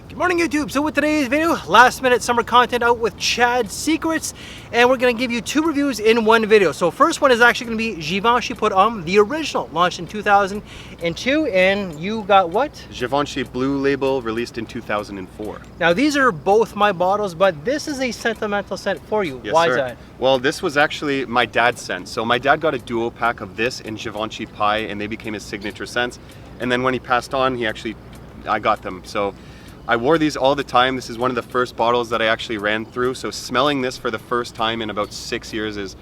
Good morning, YouTube. So with today's video, last minute summer content out with Chad's Secrets, and we're going to give you two reviews in one video. So first one is actually going to be Givenchy Put On, the original, launched in 2002, and you got what? Givenchy Blue Label, released in 2004. Now these are both my bottles, but this is a sentimental scent for you. Yes, Why sir. is that? Well, this was actually my dad's scent. So my dad got a duo pack of this and Givenchy Pie, and they became his signature scents. And then when he passed on, I got them. So I wore these all the time. This is one of the first bottles that I actually ran through. So smelling this for the first time in about 6 years is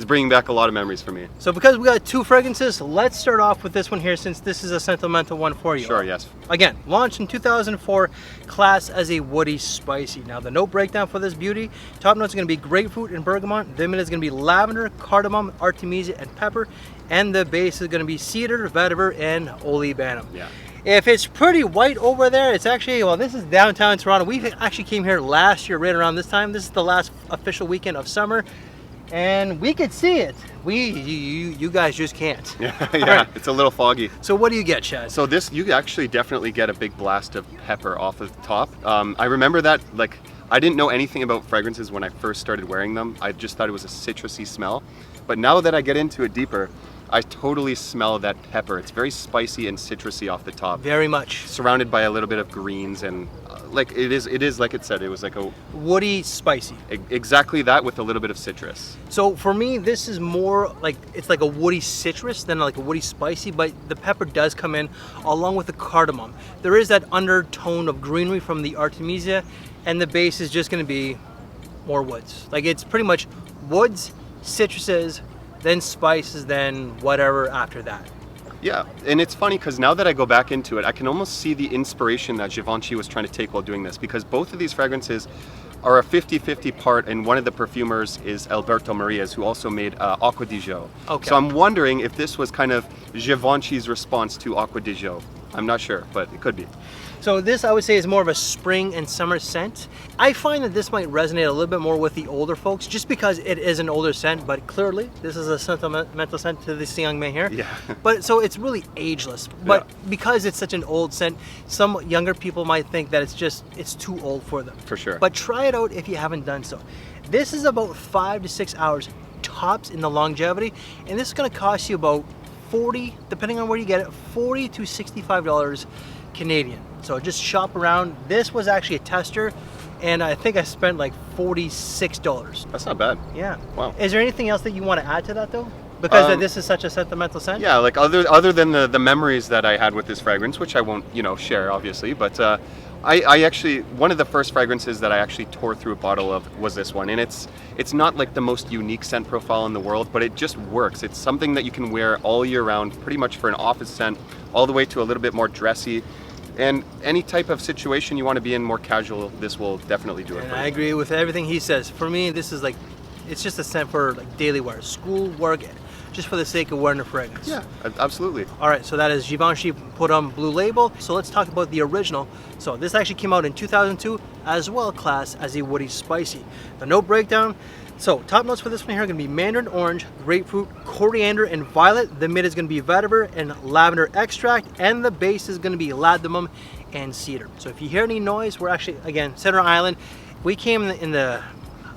bringing back a lot of memories for me. So because we got two fragrances, let's start off with this one here, since this is a sentimental one for you. Sure, yes. Again, launched in 2004, class as a woody spicy. Now the note breakdown for this beauty, top notes are going to be grapefruit and bergamot, then it's going to be lavender, cardamom, artemisia, and pepper, and the base is going to be cedar, vetiver, and olibanum. Yeah. If it's pretty white over there, it's actually, well, this is downtown Toronto. We actually came here last year right around this time. This is the last official weekend of summer, and we could see it. You guys just can't. Yeah, Right. It's a little foggy. So what do you get, Chad? So this, you actually definitely get a big blast of pepper off of the top. I remember that, like, I didn't know anything about fragrances when I first started wearing them. I just thought it was a citrusy smell. But now that I get into it deeper, I totally smell that pepper. It's very spicy and citrusy off the top. Very much. Surrounded by a little bit of greens and like it is like it said, it was like a Woody spicy. exactly that with a little bit of citrus. So for me, this is more like, it's like a woody citrus than like a woody spicy, but the pepper does come in along with the cardamom. There is that undertone of greenery from the artemisia, and the base is just going to be more woods. Like, it's pretty much woods, citruses, then spices, then whatever after that. Yeah, and it's funny because now that I go back into it, I can almost see the inspiration that Givenchy was trying to take while doing this, because both of these fragrances are a 50-50 part, and one of the perfumers is Alberto Morillas, who also made Acqua di Gio. Okay. So I'm wondering if this was kind of Givenchy's response to Acqua di Gio. I'm not sure, but it could be. So this, I would say, is more of a spring and summer scent. I find that this might resonate a little bit more with the older folks, just because it is an older scent, but clearly this is a sentimental scent to this young man here. Yeah. But so it's really ageless. But because it's such an old scent, some younger people might think that it's too old for them. For sure. But try it out if you haven't done so. This is about 5 to 6 hours tops in the longevity, and this is going to cost you about 40, depending on where you get it, $40 to $65 Canadian. So just shop around. This was actually a tester, and I think I spent like $46. That's not bad. Yeah. Wow. Is there anything else that you want to add to that though? Because this is such a sentimental scent? Yeah, like other than the memories that I had with this fragrance, which I won't, share obviously, but I actually, one of the first fragrances that I actually tore through a bottle of was this one, and it's not like the most unique scent profile in the world, but it just works. It's something that you can wear all year round, pretty much for an office scent, all the way to a little bit more dressy. And any type of situation you want to be in, more casual, this will definitely do it And for you. I agree with everything he says. For me, this is like, it's just a scent for like daily wear, school, work, just for the sake of wearing a fragrance. Yeah, absolutely. All right, so that is Givenchy Put On Blue Label. So let's talk about the original. So this actually came out in 2002, as well classed as a woody spicy. The note breakdown. So top notes for this one here are going to be Mandarin Orange, Grapefruit, Coriander and Violet. The mid is going to be Vetiver and Lavender Extract, and the base is going to be Ladamum and Cedar. So if you hear any noise, we're actually, again, Center Island. We came in the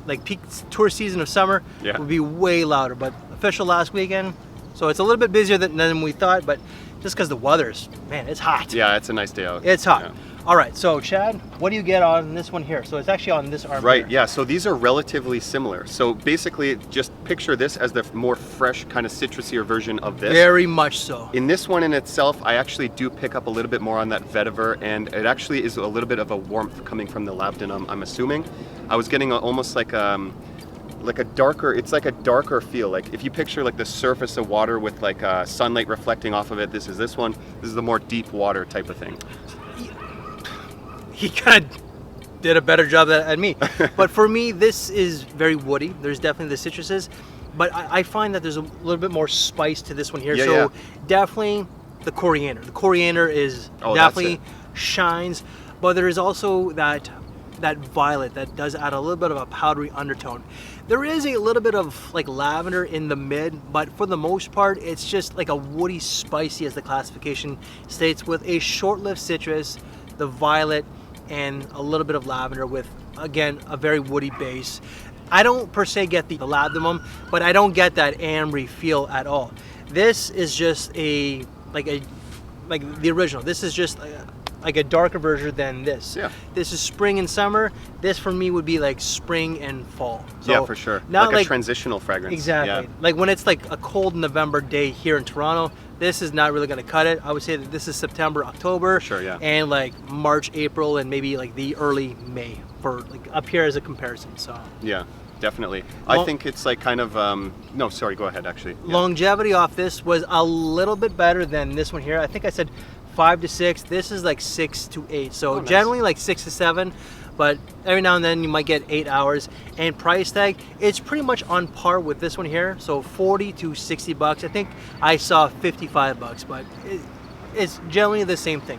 like peak tour season of summer, Yeah. it would be way louder, but official last weekend, so it's a little bit busier than we thought, but just because the weather's, man, it's hot. Yeah, it's a nice day out. It's hot. Yeah. All right, so Chad, what do you get on this one here? So it's actually on this arm Right, here. yeah, so these are relatively similar. So basically, just picture this as the more fresh, kind of citrusier version of this. Very much so. In this one in itself, I actually do pick up a little bit more on that vetiver, and it actually is a little bit of a warmth coming from the labdanum, I'm assuming. I was getting almost like a darker, it's like a darker feel. Like if you picture like the surface of water with like sunlight reflecting off of it, this is the more deep water type of thing. He kind of did a better job than me. But for me, this is very woody. There's definitely the citruses, but I find that there's a little bit more spice to this one here. Yeah, so yeah. definitely the coriander. The coriander is Oh, definitely shines, but there is also that violet that does add a little bit of a powdery undertone. There is a little bit of like lavender in the mid, but for the most part, it's just like a woody spicy, as the classification states, with a short-lived citrus, the violet, and a little bit of lavender with, again, a very woody base. I don't per se get the Labdanum, but I don't get that ambery feel at all. This is just like the original. This is just like a darker version than this. Yeah. This is spring and summer. This for me would be like spring and fall. So yeah, for sure. Not like a transitional fragrance. Exactly. Yeah. Like when it's like a cold November day here in Toronto, this is not really going to cut it. I would say that this is September, October, Sure, yeah. and like March, April, and maybe like the early May for like up here as a comparison. So Yeah, definitely. I think it's like kind of no, sorry, go ahead actually. Yeah. longevity off this was a little bit better than this one here. I think I said 5 to 6. This is like 6 to 8. So nice. generally like 6 to 7, but every now and then you might get 8 hours. And price tag, it's pretty much on par with this one here. So 40 to 60 bucks. I think I saw 55 bucks, but it's generally the same thing.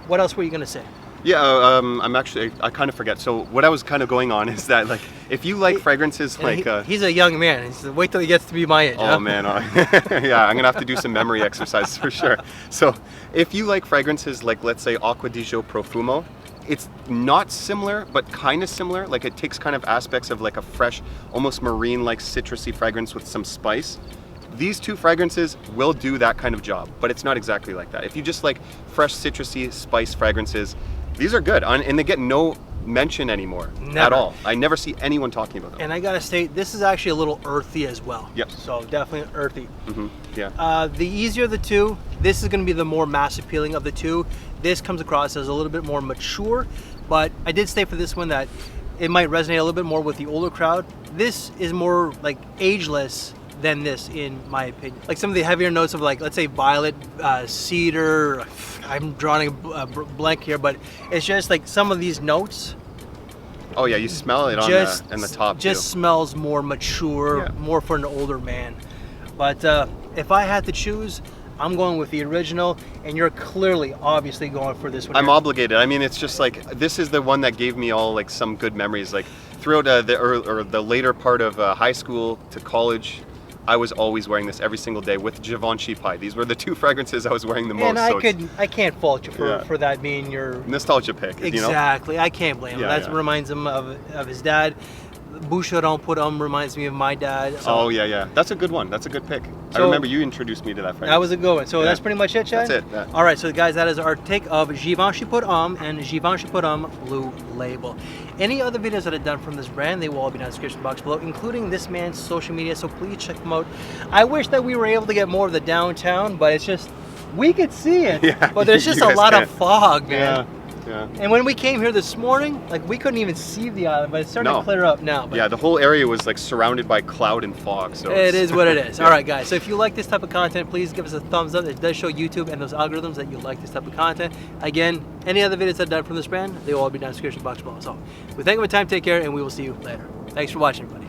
What else were you gonna say? Yeah, I kind of forget. So what I was kind of going on is that like if you like fragrances like he's a young man. He's wait till he gets to be my age. oh huh? man, yeah, I'm gonna have to do some memory exercises for sure. So if you like fragrances like, let's say, Acqua di Gio Profumo, it's not similar but kind of similar. Like it takes kind of aspects of like a fresh, almost marine like citrusy fragrance with some spice. These two fragrances will do that kind of job, but it's not exactly like that. If you just like fresh citrusy spice fragrances, these are good, and they get no mention anymore at all. I never see anyone talking about them. And I gotta state, this is actually a little earthy as well. Yep. So definitely earthy. Yeah. The easier of the two, this is gonna be the more mass appealing of the two. This comes across as a little bit more mature, but I did state for this one that it might resonate a little bit more with the older crowd. This is more like ageless than this, in my opinion. Like some of the heavier notes of like, let's say violet, cedar, I'm drawing a blank here, but it's just like some of these notes. Oh yeah, you smell it on the top Just too. smells more mature, Yeah. more for an older man. But if I had to choose, I'm going with the original, and you're clearly, obviously going for this one. I'm here. obligated. I mean, it's just like, this is the one that gave me all like some good memories. Like throughout the later part of high school to college, I was always wearing this every single day with Givenchy pie. These were the two fragrances I was wearing the most. And I can't fault you Yeah. for that being your nostalgia pick. exactly. I can't blame him. Yeah, That yeah. reminds him of his dad. Boucheron Put reminds me of my dad. So Oh yeah. That's a good one. That's a good pick. I So- remember you introduced me to that fragrance. that was a good one. So Yeah. that's pretty much it, Chad? That's it, yeah. All right, so guys, that is our take of Givenchy Put and Givenchy Put Blue Label. Any other videos that I've done from this brand, they will all be down in the description box below, including this man's social media, so please check them out. I wish that we were able to get more of the downtown, but it's just, we could see it, Yeah, but there's just you a guys lot can't. of fog, man. Yeah. And when we came here this morning, like we couldn't even see the island, but it's starting No. to clear up now. But Yeah, the whole area was like surrounded by cloud and fog. So it is what it is. Yeah. All right, guys. So if you like this type of content, please give us a thumbs up. It does show YouTube and those algorithms that you like this type of content. Again, any other videos I've done from this brand, they will all be down in the description box below. So we thank you for your time. Take care, and we will see you later. Thanks for watching, everybody.